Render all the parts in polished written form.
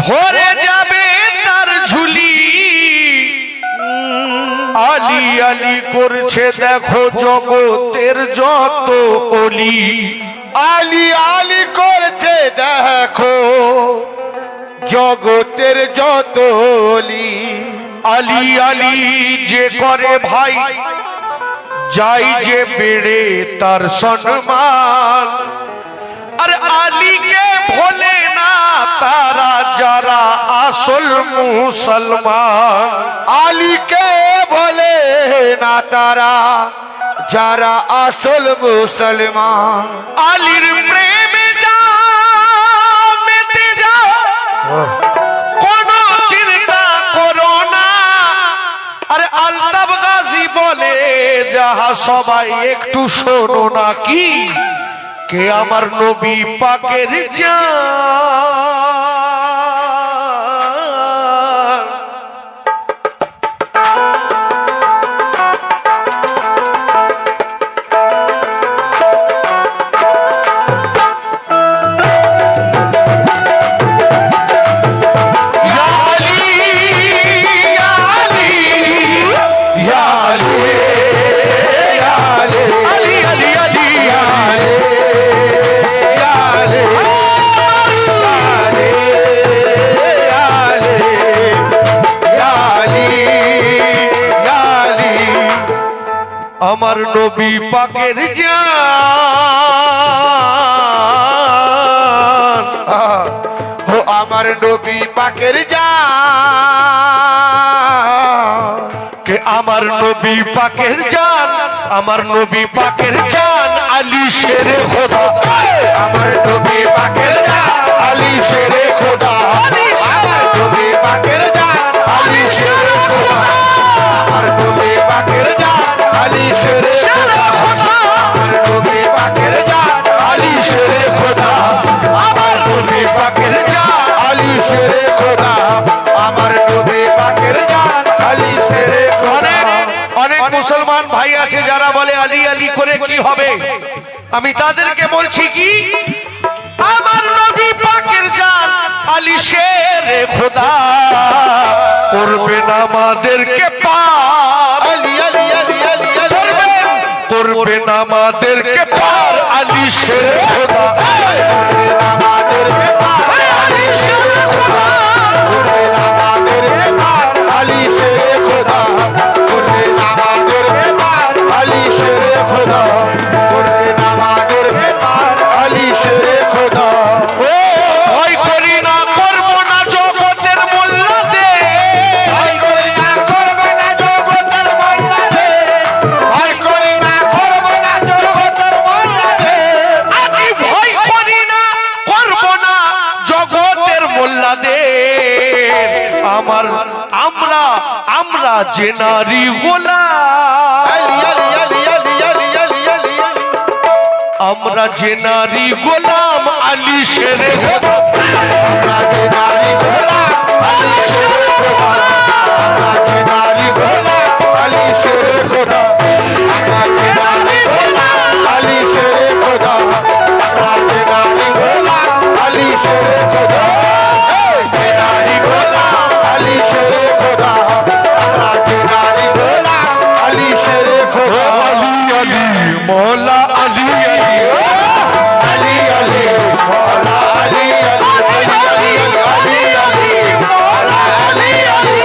ভরে যাবে তার ঝুলি আলি আলি করছে দেখো জগতের যত অলি আলি আলি করছে দেখো জগতের যত অলি আলি আলি যে করে ভাই যাই যে বেড়ে তার সম্মান আর আলীকে ভোলে না তারা যারা আসল মুসলমান আলীকে ভোলে না তারা যারা আসল মুসলমান আলীর প্রেমে যা মেতে যা কোনো চিন্তা করো না আরে আলতাফ গাজী বলে যাহা সবাই একটু শোনো না কি কে আমার নবী পাকের জান আমার নবী পাকের জান ও আমার নবী পাকের জান কে আমার নবী পাকের জান আমার নবী পাকের জান আলী শেরে খোদা আমার নবী পাকের জান আলী শেরে খোদা আমার নবী পাকের জান আলী শেরে খোদা আমার নবী পাকের জান আলী শেরে খোদা আমার নবী পাকের জান আলী শেরে খোদা আমার নবী পাকের জান আলী শেরে খোদা আমার নবী পাকের জান আলী শেরে খোদা অনেক মুসলমান ভাই আছে যারা বলে আলী আলী করে কি হবে আমি তাদেরকে বলছি কি আমার নবী পাকের জান আলী শেরে খোদা করবে না আমাদেরকে পার আলী আলী আলী আলী করবে না আমাদেরকে পার আলী শেরে খোদা আমাদেরকে পার আলী শেরে খোদা আমাদেরকে পার আলী শেরে খোদা করবে আমাদেরকে পার আলী শেরে খোদা করবে আমাদেরকে পার আলী শেরে খোদা ভয় করি না করব না জগতের মোল্লাদের ভয় করি না করব না জগতের মোল্লাদের ভয় করি না করব না জগতের মোল্লাদের আজি ভয় করি না করব না জগতের মোল্লাদের আমরা যে নারী গোলাম আলী আলী আলী আলী আলী আলী আলী আলী আমরা যে নারী গোলাম আলী শেরে খোদা আমরা যে নারী গোলাম আলী শেরে খোদা আমরা যে নারী গোলাম আলী শেরে খোদা আমরা যে নারী গোলাম আলী শেরে খোদা আমরা যে নারী গোলাম আলী শেরে খোদা যে নারী গোলাম আলী শেরে খোদা আমরা যে নারী গোলাম আলী শেরে খোদা আলী আলী মৌলা আলী আলী আলী আলী মৌলা আলী আলী আলী আলী আলী মৌলা আলী আলী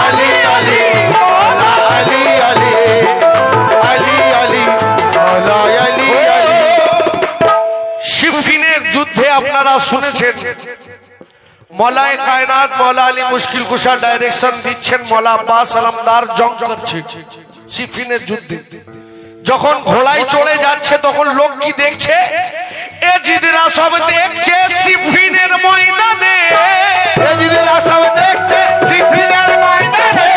আলী আলী মৌলা আলী আলী আলী আলী মৌলা আলী আলী সিফিনের যুদ্ধে আপনারা শুনেছেন মৌলায়ে কায়নাত মৌলা আলী মুশকিল কুশা ডাইরেকশন দিচ্ছেন মৌলা আব্বাস আলমদার জং করছে সিফিনের যুদ্ধে যখন ঘোড়ায় চলে যাচ্ছে তখন লোক কি দেখছে এজিদরা সব দেখছে সিফিনের ময়দানে এজিদেরা সব দেখছে সিফিনের ময়দানে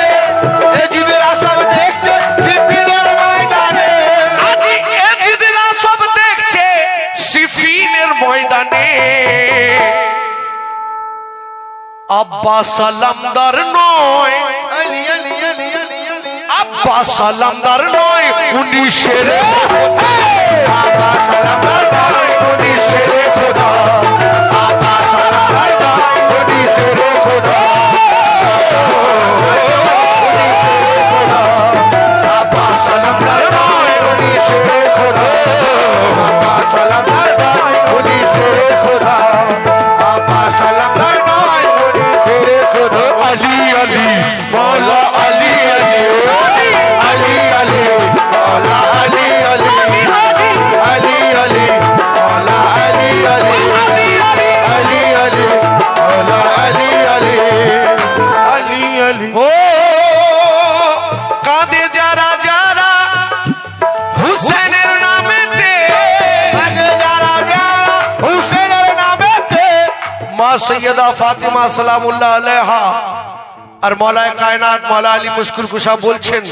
এজিদেরা সব দেখছে সিফিনের ময়দানে আজি এজিদরা সব দেখছে সিফিনের ময়দানে আব্বাস আলমদার নয় আলী আলী আলী আলী আলী আব্বাস আলমদার নয় উনি শেরে আব্বাস আলমদার নয় উনি শেরে খোদা আব্বাস আলমদার নয় উনি সৈয়দা ফাতিমা সালামুল্লাহ আলাইহা আর মওলায়ে কায়নাত মওলা আলী মুশকিল কুশা বলছেন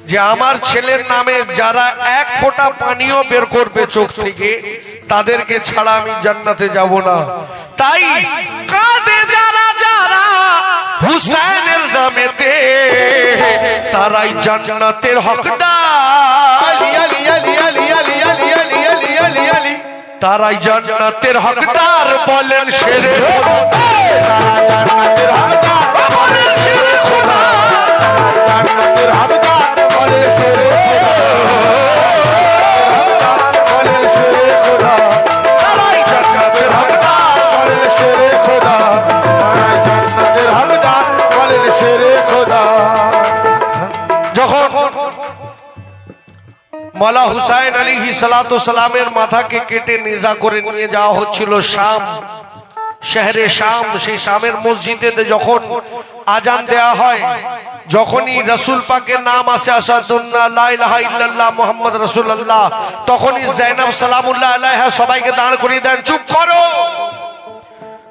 যে আমার ছেলের নামে যারা এক ফোঁটা পানিও বের করবে চোখ থেকে তাদেরকে ছাড়া আমি জান্নাতে যাব না। তাই কাঁদে যারা যারা হুসাইনের নামেতে তারাই জান্নাতের হকদার, আলী আলী আলী আলী আলী আলী আলী আলী আলী আলী তারাই জান্নাতের হকদার বলেন শেরে তারা জান্নাতের হকদার বলেন শেরে খোদা, জান্নাতের হকদার বলে শেরে খোদা বলে শেরে খোদা তারাই জান্নাতের হকদার। বলে শেরে খোদা তারা জান্নাতের হকদার বলে শেরে খোদা। যখন মওলা হুসাইন আলাইহিস সালাতু সালামের মাথাকে কেটে নিজা করে নিয়ে যাওয়া হচ্ছিল শাম শহরে শাম, সেই শামের মসজিদে যখন আজান দেয়া হয়, যখনই রাসূল পাকের নাম আসে আশহাদুন্না লা ইলাহা ইল্লাল্লাহ মুহাম্মদ রাসূলুল্লাহ, তখনই যায়েনব সালামুল্লাহ আলাইহা সবাইকে দাঁড় করিয়ে দেন, চুপ করো,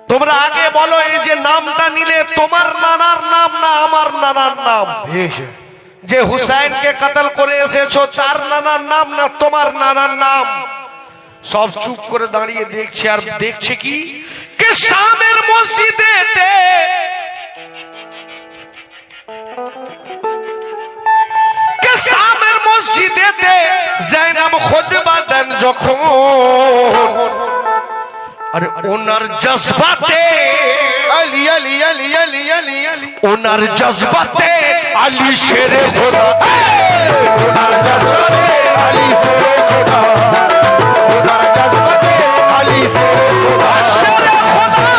তোমরা আগে বলো এই যে নামটা নিলে তোমার নানার নাম না আমার নানার নাম? যে হুসাইনকে কতল করে এসেছো তার নানার নাম না তোমার নানার নাম? সব চুপ করে দাঁড়িয়ে দেখছে, আর দেখছে কি কে শামের মসজিদেতে কে শামের মসজিদেতে যায়েনব খুতবা দেন যখন, আরে ওনার জজবাতে আলী আলী আলী আলী আলী আলী ওনার জজবাতে আলী শেরে খোদা, ওনার জজবাতে আলী শেরে খোদা, ওনার জজবাতে আলী শেরে খোদা, শেরে খোদা,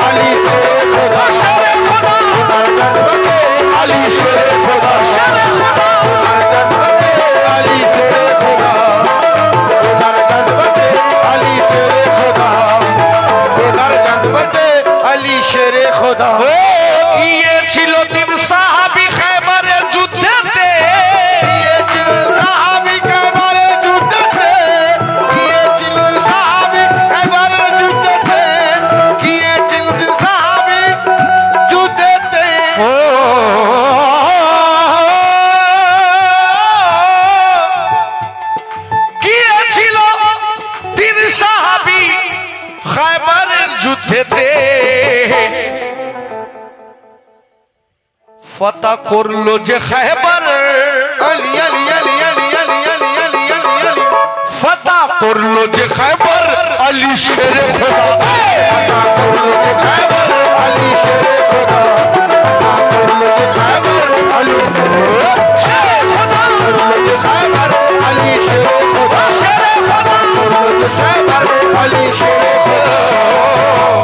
আলী শেরে খোদা, শেরে খোদা, ওনার জজবাতে আলী শেরে খোদা, শেরে খোদা, ওনার জজবাতে আলী শেরে খোদা, ওনার জজবাতে আলী শেরে খোদা, ওনার জজবাতে আলী শেরে খোদা। গিয়েছিল তিন সাহাবী খায়বারের যুদ্ধেতে, গিয়েছিলেন সাহাবী খায়বারের যুদ্ধেতে, গিয়েছিলেন সাহাবী খায়বারের যুদ্ধেতে, গিয়েছিলেন সাহাবী যুদ্ধেতে। গিয়েছিল তিন সাহাবী খায়বারের যুদ্ধেতে, ফাতা করলো যে খায়বার, আলী আলী আলী আলী আলী আলী আলী আলী আলী ফাতা করলো যে খায়বার আলী শেরে খোদা, করলো যে খায়বার আলী শেরে খোদা, করলো যে খায়বার আলী শেরে খোদা, করলো যে খায়বার আলী শেরে খোদা, শেরে খোদা, করলো যে খায়বার আলী শেরে খোদা,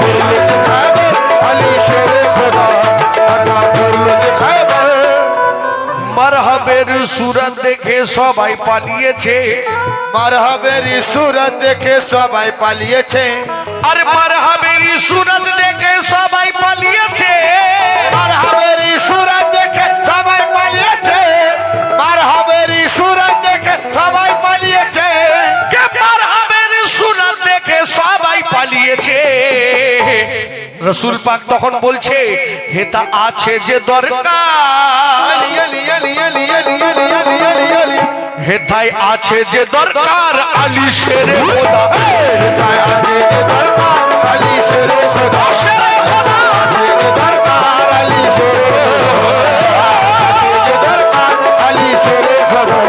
করলো যে খায়বার আলী শেরে খোদা, করলো যে খায়বার। মারহাবের সুরত দেখে সবাই পালিয়েছে, মারহাবের সুরত দেখে সবাই পালিয়েছে, আর মারহাবের সুরত দেখে সবাই পালিয়েছে, মারহাবের সুরত দেখে সবাই পালিয়েছে, মারহাবের সুরত দেখে সবাই পালিয়েছে, কে মারহাবের সুরত দেখে সবাই পালিয়েছে। রাসূল পাক তখন বলছে হেতা আছে যে দরকার, আলী আলী আলী আলী আলী আলী আলী আলী আলী হেতাই আছে যে দরকার আলী শেরে খোদা, হেতায় আছে যে দরকার আলী শেরে খোদা, শেরে খোদা, আছে যে দরকার আলী শেরে খোদা, আছে যে দরকার আলী শেরে খোদা,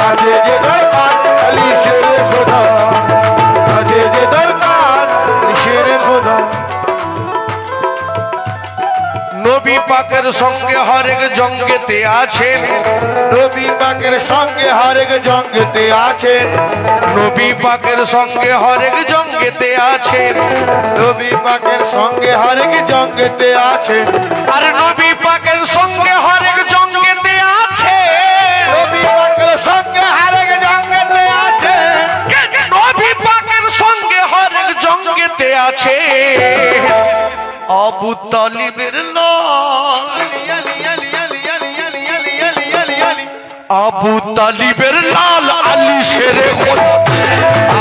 আছে যে দরকার আলী শেরে খোদা, আছে যে দরকার শেরে খোদা। নবী পাকের সঙ্গে হরেক জঙ্গেতে আছেন, নবী পাকের সঙ্গে হরেক জঙ্গেতে আছেন, নবী পাকের সঙ্গে হরেক জঙ্গেতে আছেন, নবী পাকের সঙ্গে হরেক জঙ্গেতে আছেন, আর নবী পাকের সঙ্গে হরেক জঙ্গেতে আছে, নবী পাকের সঙ্গে হরেক জঙ্গেতে আছেন, নবী পাকের সঙ্গে হরেক জঙ্গেতে আছে। আবু তালিবের লাল, আলী আলী আলী আলী আলী আলী আলী আলী আলী আলী আবু তালিবের লাল আলী শেরে খোদা,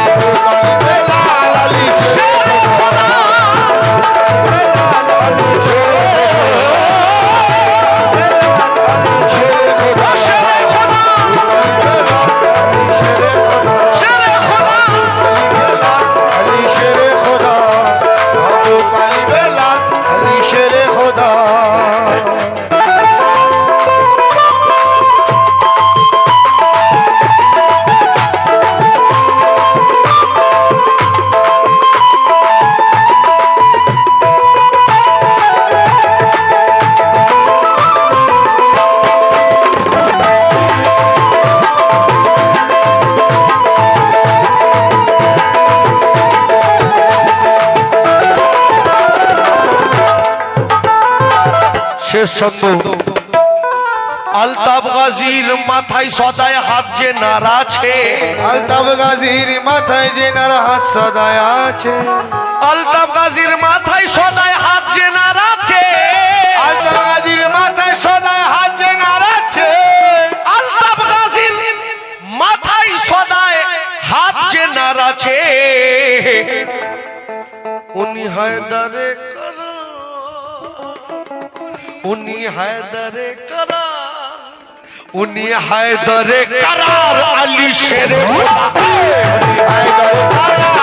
আবু তালিবের লাল আলী শেরে শেরে খোদা, দেশচন্দ্র আলতাফ গাজীর মাথায় সদায় হাত যে নাড়া আছে, আলতাফ গাজীর মাথায় যে নার হাত সদায় আছে, আলতাফ গাজীর মাথায় সদায় হাত যে নাড়া আছে, আলতাফ গাজীর মাথায় সদায় হাত যে নার আছে, আলতাফ গাজীর মাথায় সদায় হাত যে নাড়া আছে, উনি হায়দারে করার, উনি হায়দারে করার, উনি হায়দারে করার আলী শেরে খোদা। হায়দার কারা